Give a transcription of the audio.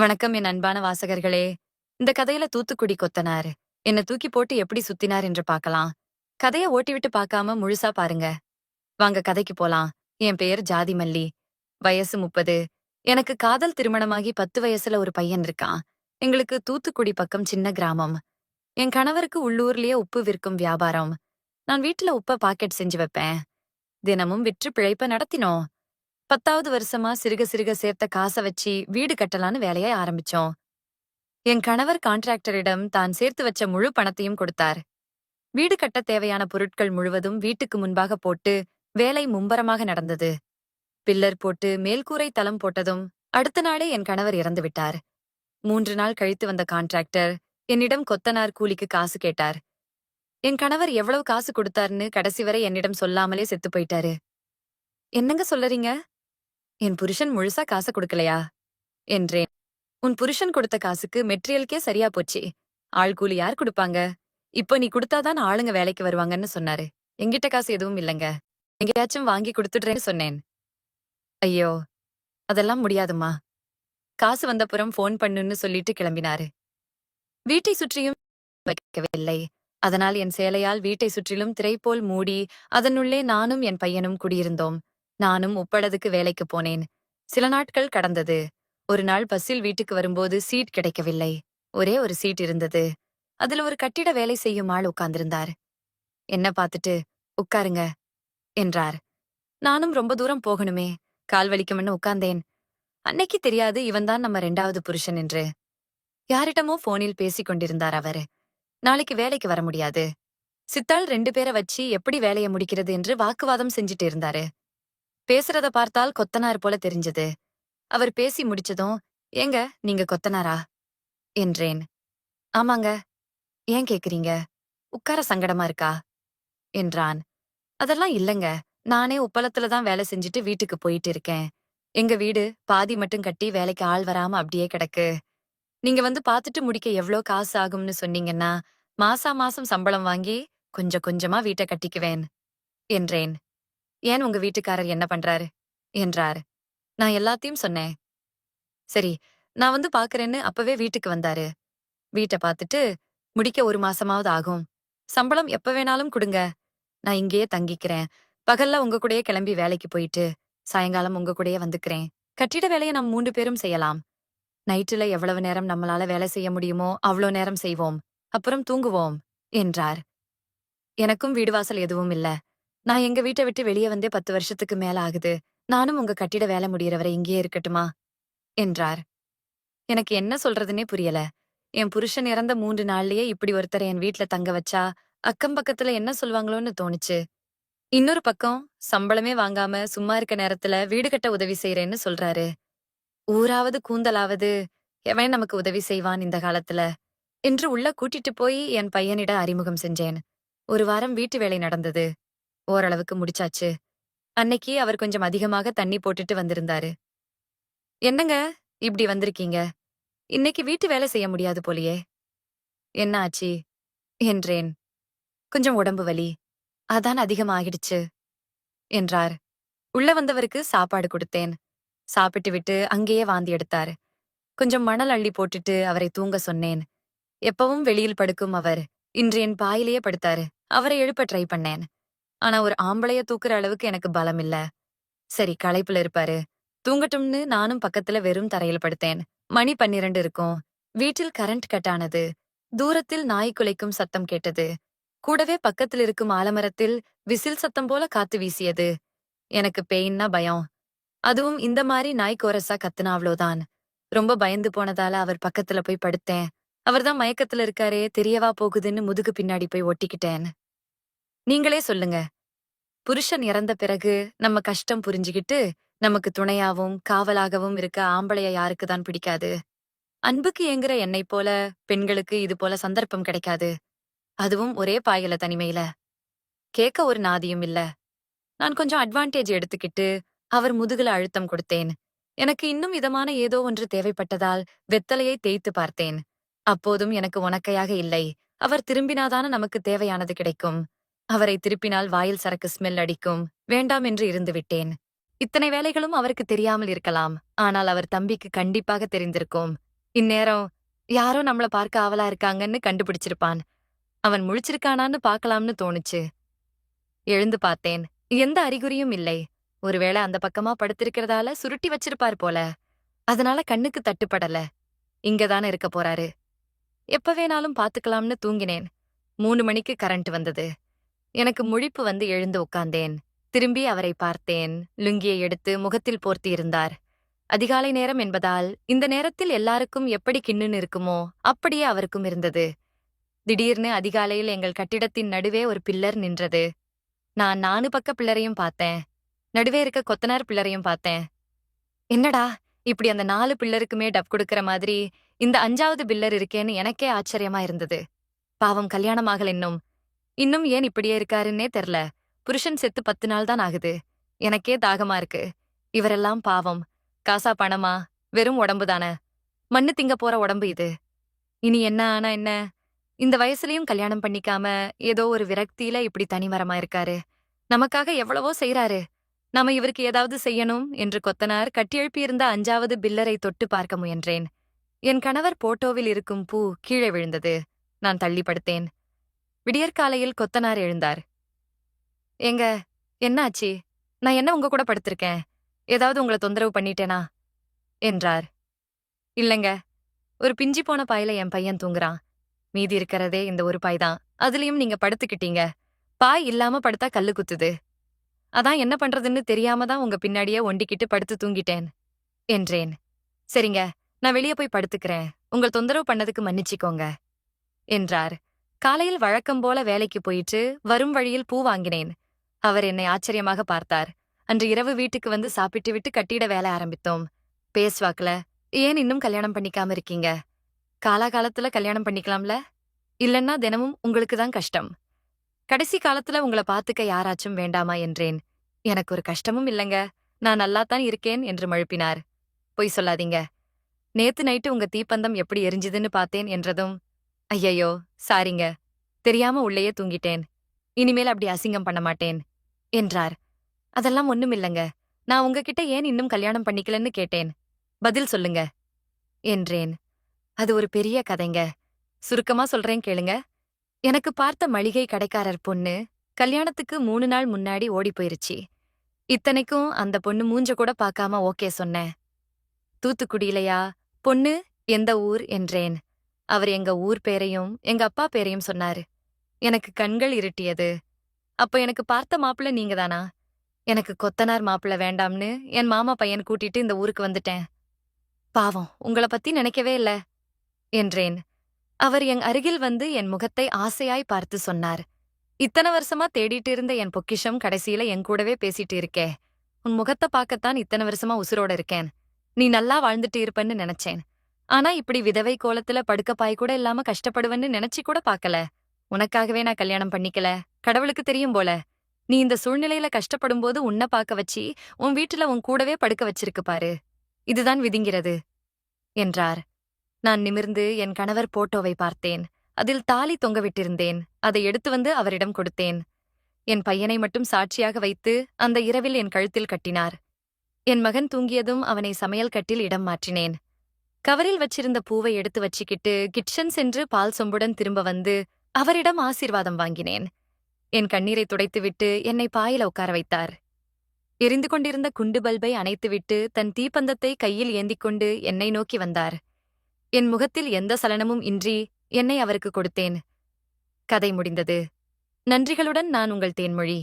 வணக்கம் என் அன்பான வாசகர்களே. இந்த கதையில தூத்துக்குடி கொத்தனார் என்ன தூக்கி போட்டு எப்படி சுத்தினார் என்று பார்க்கலாம். கதைய ஓட்டிவிட்டு பார்க்காம முழுசா பாருங்க. வாங்க கதைக்கு போலாம். என் பெயர் ஜாதிமல்லி. வயசு 30. எனக்கு காதல் திருமணமாகி 10 வயசுல ஒரு பையன் இருக்கான். எங்களுக்கு தூத்துக்குடி பக்கம் சின்ன கிராமம். என் கணவருக்கு உள்ளூர்லயே உப்பு விற்கும் வியாபாரம். நான் வீட்டுல உப்ப பாக்கெட் செஞ்சு வைப்பேன். தினமும் விற்று பிழைப்ப நடத்தினோம். 10வது வருஷமா சிறுக சிறுக சேர்த்த காசை வச்சு வீடு கட்டலான்னு வேலையை ஆரம்பிச்சோம். என் கணவர் கான்ட்ராக்டரிடம் தான் சேர்த்து வச்ச முழு பணத்தையும் கொடுத்தார். வீடு கட்ட தேவையான பொருட்கள் முழுவதும் வீட்டுக்கு முன்பாக போட்டு வேலை மும்பரமாக நடந்தது. பில்லர் போட்டு மேல்கூரை தளம் போட்டதும் அடுத்த நாளே என் கணவர் இறந்து விட்டார். 3 நாள் கழித்து வந்த கான்ட்ராக்டர் என்னிடம் கொத்தனார் கூலிக்கு காசு கேட்டார். என் கணவர் எவ்வளவு காசு கொடுத்தாருன்னு கடைசி வரை என்னிடம் சொல்லாமலே செத்து போயிட்டாரு. என்னங்க சொல்லறீங்க? என் புருஷன் முழுசா காசு கொடுக்கலையா என்றேன். உன் புருஷன் கொடுத்த காசுக்கு மெட்டீரியலுக்கே சரியா போச்சு. ஆள் கூலி யார் கொடுப்பாங்க? இப்ப நீ கொடுத்தாதான் ஆளுங்க வேலைக்கு வருவாங்கன்னு சொன்னாரு. எங்கிட்ட காசு எதுவும் இல்லங்க. எங்கேயாச்சும் வாங்கி கொடுத்துடுறேன்னு சொன்னேன். ஐயோ, அதெல்லாம் முடியாதும்மா. காசு வந்தப்புறம் ஃபோன் பண்ணுன்னு சொல்லிட்டு கிளம்பினாரு. வீட்டை சுற்றியும் வைக்கவில்லை. அதனால் என் சேலையால் வீட்டை சுற்றிலும் திரை போல் மூடி அதனுள்ளே நானும் என் பையனும் குடியிருந்தோம். நானும் உப்பளதுக்கு வேலைக்கு போனேன். சில நாட்கள் கடந்தது. ஒரு நாள் பஸ்ஸில் வீட்டுக்கு வரும்போது சீட் கிடைக்கவில்லை. ஒரே ஒரு சீட் இருந்தது. அதுல ஒரு கட்டிட வேலை செய்யும் ஆள் உட்கார்ந்திருந்தார். என்ன பார்த்துட்டு உட்காருங்க என்றார். நானும் ரொம்ப தூரம் போகணுமே, கால் வலிக்கும்னு உட்கார்ந்தேன். அன்னைக்கு தெரியாது இவன்தான் நம்ம 2வது புருஷன் என்று. யாரிடமோ போனில் பேசிக் கொண்டிருந்தார் அவரு. நாளைக்கு வேலைக்கு வர முடியாது. சித்தாள் 2 பேரை வச்சு எப்படி வேலையை முடிக்கிறது என்று வாக்குவாதம் செஞ்சிட்டு இருந்தாரு. பேசுறத பார்த்தால் கொத்தனார் போல தெரிஞ்சது. அவர் பேசி முடிச்சதும், ஏங்க நீங்க கொத்தனாரா என்றேன். ஆமாங்க. ஏன் கேக்குறீங்க? உட்கார சங்கடமா இருக்கா என்றான். அதெல்லாம் இல்லங்க. நானே உப்பளத்துல தான் வேலை செஞ்சுட்டு வீட்டுக்கு போயிட்டு இருக்கேன். எங்க வீடு பாதி மட்டும் கட்டி வேலைக்கு ஆள் வராம அப்படியே கிடக்கு. நீங்க வந்து பாத்துட்டு முடிக்க எவ்ளோ காசு ஆகும்னு சொன்னீங்கன்னா, மாசா மாசம் சம்பளம் வாங்கி கொஞ்சம் கொஞ்சமா வீட்டை கட்டிக்குவேன் என்றேன். ஏன் உங்க வீட்டுக்காரர் என்ன பண்றாரு என்றார். நான் எல்லாத்தையும் சொன்னேன். சரி, நான் வந்து பாக்குறேன்னு அப்பவே வீட்டுக்கு வந்தாரு. வீட்டை பார்த்துட்டு முடிக்க 1 மாசமாவது ஆகும். சம்பளம் எப்ப வேணாலும் குடுங்க. நான் இங்கேயே தங்கிக்கிறேன். பகல்ல உங்க கூடயே கிளம்பி வேலைக்கு போயிட்டு சாயங்காலம் உங்க கூடயே வந்துக்கிறேன். கட்டிட வேலையை நாம் 3 பேரும் செய்யலாம். நைட்டுல எவ்வளவு நேரம் நம்மளால வேலை செய்ய முடியுமோ அவ்வளோ நேரம் செய்வோம். அப்புறம் தூங்குவோம் என்றார். எனக்கும் வீடு வாசல் எதுவும் இல்ல. நான் எங்க வீட்டை விட்டு வெளியே வந்தே 10 வருஷத்துக்கு மேல ஆகுது. நானும் உங்க கட்டிட வேலை முடியற வரை இங்கேயே இருக்கட்டுமா என்றார். எனக்கு என்ன சொல்றதுன்னே புரியல. என் புருஷன் இறந்த 3 நாள்லயே இப்படி ஒருத்தரை என் வீட்ல தங்க வச்சா அக்கம் பக்கத்துல என்ன சொல்வாங்களோன்னு தோணுச்சு. இன்னொரு பக்கம் சம்பளமே வாங்காம சும்மா இருக்க நேரத்துல வீடு கட்ட உதவி செய்யறேன்னு சொல்றாரு. ஊராவது கூந்தலாவது எவன் நமக்கு உதவி செய்வான் இந்த காலத்துல என்று உள்ள கூட்டிட்டு போய் என் பையனிட அறிமுகம் செஞ்சேன். 1 வாரம் வீட்டு வேலை நடந்தது. ஓரளவுக்கு முடிச்சாச்சு. அன்னைக்கு அவர் கொஞ்சம் அதிகமாக தண்ணி போட்டுட்டு வந்திருந்தாரு. என்னங்க இப்படி வந்திருக்கீங்க? இன்னைக்கு வீட்டு வேலை செய்ய முடியாது போலியே. என்ன ஆச்சு என்றேன். கொஞ்சம் உடம்பு வலி. அதான் அதிகமாகிடுச்சு என்றார். உள்ள வந்தவருக்கு சாப்பாடு கொடுத்தேன். சாப்பிட்டு விட்டு அங்கேயே வாந்தி எடுத்தார். கொஞ்சம் மணல் அள்ளி போட்டுட்டு அவரை தூங்க சொன்னேன். எப்பவும் வெளியில் படுக்கும் அவர் இன்று என் பாயிலேயே படுத்தாரு. அவரை எழுப்ப ட்ரை பண்ணேன். ஆனா ஒரு ஆம்பளைய தூக்குற அளவுக்கு எனக்கு பலம் இல்ல. சரி களைப்புல இருப்பாரு, தூங்கட்டும்னு நானும் பக்கத்துல வெறும் தரையில படுத்தேன். மணி 12 இருக்கும். வீட்டில் கரண்ட் கட் ஆனது. தூரத்தில் நாய் குலைக்கும் சத்தம் கேட்டது. கூடவே பக்கத்தில் இருக்கும் ஆலமரத்தில் விசில் சத்தம் போல காத்து வீசியது. எனக்கு பேயின்னா பயம். அதுவும் இந்த மாதிரி நாய் கோரஸா கத்துனா அவ்வளோதான். ரொம்ப பயந்து போனதால அவர் பக்கத்துல போய் படுத்தேன். அவர்தான் மயக்கத்துல இருக்காரே, தெரியவா போகுதுன்னு முதுகு பின்னாடி போய் ஒட்டிக்கிட்டேன். நீங்களே சொல்லுங்க. புருஷன் இறந்த பிறகு நம்ம கஷ்டம் புரிஞ்சுகிட்டு நமக்கு துணையாவும் காவலாகவும் இருக்க ஆம்பளைய யாருக்குதான் பிடிக்காது? அன்புக்கு ஏங்குற என்னைப் போல பெண்களுக்கு இது போல சந்தர்ப்பம் கிடைக்காது. அதுவும் ஒரே பாயல தனிமையில. கேட்க ஒரு நாதியும் இல்ல. நான் கொஞ்சம் அட்வான்டேஜ் எடுத்துக்கிட்டு அவர் முதுகுல அழுத்தம் கொடுத்தேன். எனக்கு இன்னும் இதமான ஏதோ ஒன்று தேவைப்பட்டதால் வெத்தலையை தேய்த்து பார்த்தேன். அப்போதும் எனக்கு உனக்கையாக இல்லை. அவர் திரும்பினாதான நமக்கு தேவையானது கிடைக்கும். அவரை திருப்பினால் வாயில் சரக்கு ஸ்மெல் அடிக்கும். வேண்டாம் என்று இருந்து விட்டேன். இத்தனை வேலைகளும் அவருக்கு தெரியாமல் இருக்கலாம். ஆனால் அவர் தம்பிக்கு கண்டிப்பாக தெரிந்திருக்கும். இந்நேரம் யாரோ நம்மள பார்க்க ஆவலா இருக்காங்கன்னு கண்டுபிடிச்சிருப்பான். அவன் முழிச்சிருக்கானான்னு பார்க்கலாம்னு தோணுச்சு. எழுந்து பார்த்தேன். எந்த அறிகுறியும் இல்லை. ஒருவேளை அந்த பக்கமா படுத்திருக்கிறதால சுருட்டி வச்சிருப்பார் போல. அதனால கண்ணுக்கு தட்டுப்படல. இங்கதானே இருக்க போறாரு. எப்ப வேணாலும் பாத்துக்கலாம்னு தூங்கினேன். 3 மணிக்கு கரண்ட் வந்தது. எனக்கு முழிப்பு வந்து எழுந்து உட்கார்ந்தேன். திரும்பி அவரை பார்த்தேன். லுங்கியை எடுத்து முகத்தில் போர்த்தியிருந்தார். அதிகாலை நேரம் என்பதால் இந்த நேரத்தில் எல்லாருக்கும் எப்படி கிண்ணுன்னு இருக்குமோ அப்படியே அவருக்கும் இருந்தது. திடீர்னு அதிகாலையில் எங்கள் கட்டிடத்தின் நடுவே ஒரு பில்லர் நின்றது. நான் 4 பக்க பில்லரையும் பார்த்தேன். நடுவே இருக்க கொத்தனார் பில்லரையும் பார்த்தேன். என்னடா இப்படி அந்த 4 பில்லருக்குமே டப் கொடுக்கற மாதிரி இந்த 5வது பில்லர் இருக்கேன்னு எனக்கே ஆச்சரியமா இருந்தது. பாவம் கல்யாணம் ஆகல இன்னும். இன்னும் ஏன் இப்படியே இருக்காருன்னே தெர்ல. புருஷன் செத்து 10 நாள் தான் ஆகுது. எனக்கே தாகமா இருக்கு. இவரெல்லாம் பாவம். காசா பணமா? வெறும் உடம்புதானே. மண்ணு திங்க போற உடம்பு இது. இனி என்ன ஆனா என்ன? இந்த வயசுலயும் கல்யாணம் பண்ணிக்காம ஏதோ ஒரு விரக்தியில இப்படி தனிமரமா இருக்காரு. நமக்காக எவ்வளவோ செய்றாரு. நாம இவருக்கு ஏதாவது செய்யணும் என்று கொத்தனார் கட்டியெழுப்பியிருந்த 5வது பில்லரை தொட்டு பார்க்க முயன்றேன். என் கணவர் போட்டோவில் இருக்கும் பூ கீழே விழுந்தது. நான் தள்ளி படுத்தேன். விடியற்காலையில் கொத்தனார் எழுந்தார். ஏங்க, என்ன ஆச்சு? நான் என்ன உங்க கூட படுத்திருக்கேன்? ஏதாவது உங்கள தொந்தரவு பண்ணிட்டேனா? என்றார். இல்லங்க, ஒரு பிஞ்சி போன பாயில என் பையன் தூங்குறான். மீதி இருக்கிறதே இந்த ஒரு பாய் தான். அதுலயும் நீங்க படுத்துக்கிட்டீங்க. பாய் இல்லாம படுத்தா கல்லு குத்துது. அதான் என்ன பண்றதுன்னு தெரியாம தான் உங்க பின்னாடியே ஒண்டிக்கிட்டு படுத்து தூங்கிட்டேன். என்றேன். சரிங்க, நான் வெளிய போய் படுத்துக்கிறேன். உங்கள் தொந்தரவு பண்ணதுக்கு மன்னிச்சிக்கோங்க. என்றார். காலையில் வழக்கம் போல வேலைக்கு போயிட்டு வரும் வழியில் பூ வாங்கினேன். அவர் என்னை ஆச்சரியமாக பார்த்தார். அன்று இரவு வீட்டுக்கு வந்து சாப்பிட்டு விட்டு கட்டிட வேலை ஆரம்பித்தோம். பேஸ்வாக்குல, ஏன் இன்னும் கல்யாணம் பண்ணிக்காம இருக்கீங்க? காலாகாலத்துல கல்யாணம் பண்ணிக்கலாம்ல? இல்லன்னா தினமும் உங்களுக்கு தான் கஷ்டம். கடைசி காலத்துல உங்கள பாத்துக்க யாராச்சும் வேண்டாமா என்றேன். எனக்கு ஒரு கஷ்டமும் இல்லங்க. நான் நல்லாத்தான் இருக்கேன் என்று மழுப்பினார். பொய் சொல்லாதீங்க. நேத்து நைட்டு உங்க தீப்பந்தம் எப்படி எரிஞ்சுதுன்னு பார்த்தேன் என்றதும், ஐயையோ, சாரிங்க. தெரியாம உள்ளேயே தூங்கிட்டேன். இனிமேல் அப்படி அசிங்கம் பண்ண மாட்டேன். என்றார். அதெல்லாம் ஒண்ணுமில்லங்க. நான் உங்ககிட்ட ஏன் இன்னும் கல்யாணம் பண்ணிக்கலன்னு கேட்டேன். பதில் சொல்லுங்க. என்றேன். அது ஒரு பெரிய கதைங்க. சுருக்கமா சொல்றேன் கேளுங்க. எனக்கு பார்த்த மளிகை கடைக்காரர் பொண்ணு கல்யாணத்துக்கு 3 நாள் முன்னாடி ஓடி போயிருச்சு. இத்தனைக்கும் அந்த பொண்ணு மூஞ்ச கூட பார்க்காம ஓகே சொன்னேன். தூத்துக்குடியிலயா? பொண்ணு எந்த ஊர் என்றேன். அவர் எங்க ஊர் பேரையும் எங்க அப்பா பேரையும் சொன்னாரு. எனக்கு கண்கள் இருட்டியது. அப்ப எனக்கு பார்த்த மாப்பிள்ள நீங்கதானா? எனக்கு கொத்தனார் மாப்பிள்ள வேண்டாம்னு என் மாமா பையன் கூட்டிட்டு இந்த ஊருக்கு வந்துட்டேன். பாவம், உங்கள பத்தி நினைக்கவே இல்ல. என்றேன். அவர் என் அருகில் வந்து என் முகத்தை ஆசையாய் பார்த்து சொன்னார். இத்தனை வருஷமா தேடிட்டு இருந்த என் பொக்கிஷம் கடைசியில என் கூடவே பேசிட்டு இருக்கே. உன் முகத்தை பார்க்கத்தான் இத்தனை வருஷமா உசுரோட இருக்கேன். நீ நல்லா வாழ்ந்துட்டு இருப்பன்னு நினைச்சேன். ஆனா இப்படி விதவை கோலத்துல படுக்கப்பாய் கூட இல்லாம கஷ்டப்படுவன்னு நினைச்சு கூட பார்க்கல. உனக்காகவே நான் கல்யாணம் பண்ணிக்கல. கடவுளுக்கு தெரியும் போல. நீ இந்த சூழ்நிலையில கஷ்டப்படும்போது உன்னை பார்க்க வச்சு உன் வீட்டுல உன் கூடவே படுக்க வச்சிருக்கு பாரு. இதுதான் விதிங்கிறது. என்றார். நான் நிமிர்ந்து என் கணவர் போட்டோவை பார்த்தேன். அதில் தாலி தொங்கவிட்டிருந்தேன். அதை எடுத்து வந்து அவரிடம் கொடுத்தேன். என் பையனை மட்டும் சாட்சியாக வைத்து அந்த இரவில் என் கழுத்தில் கட்டினார். என் மகன் தூங்கியதும் அவனை சமையல் கட்டில் இடம் மாற்றினேன். கவரில் வச்சிருந்த பூவை எடுத்து வச்சுக்கிட்டு கிச்சன் சென்று பால் சொம்புடன் திரும்ப வந்து அவரிடம் ஆசீர்வாதம் வாங்கினேன். என் கண்ணீரை துடைத்துவிட்டு என்னை பாயில உட்கார வைத்தார். எரிந்து கொண்டிருந்த குண்டு பல்பை அணைத்துவிட்டு தன் தீப்பந்தத்தை கையில் ஏந்திக் கொண்டு என்னை நோக்கி வந்தார். என் முகத்தில் எந்த சலனமும் இன்றி என்னை அவருக்கு கொடுத்தேன். கதை முடிந்தது. நன்றிகளுடன் நான் உங்கள் தேன்மொழி.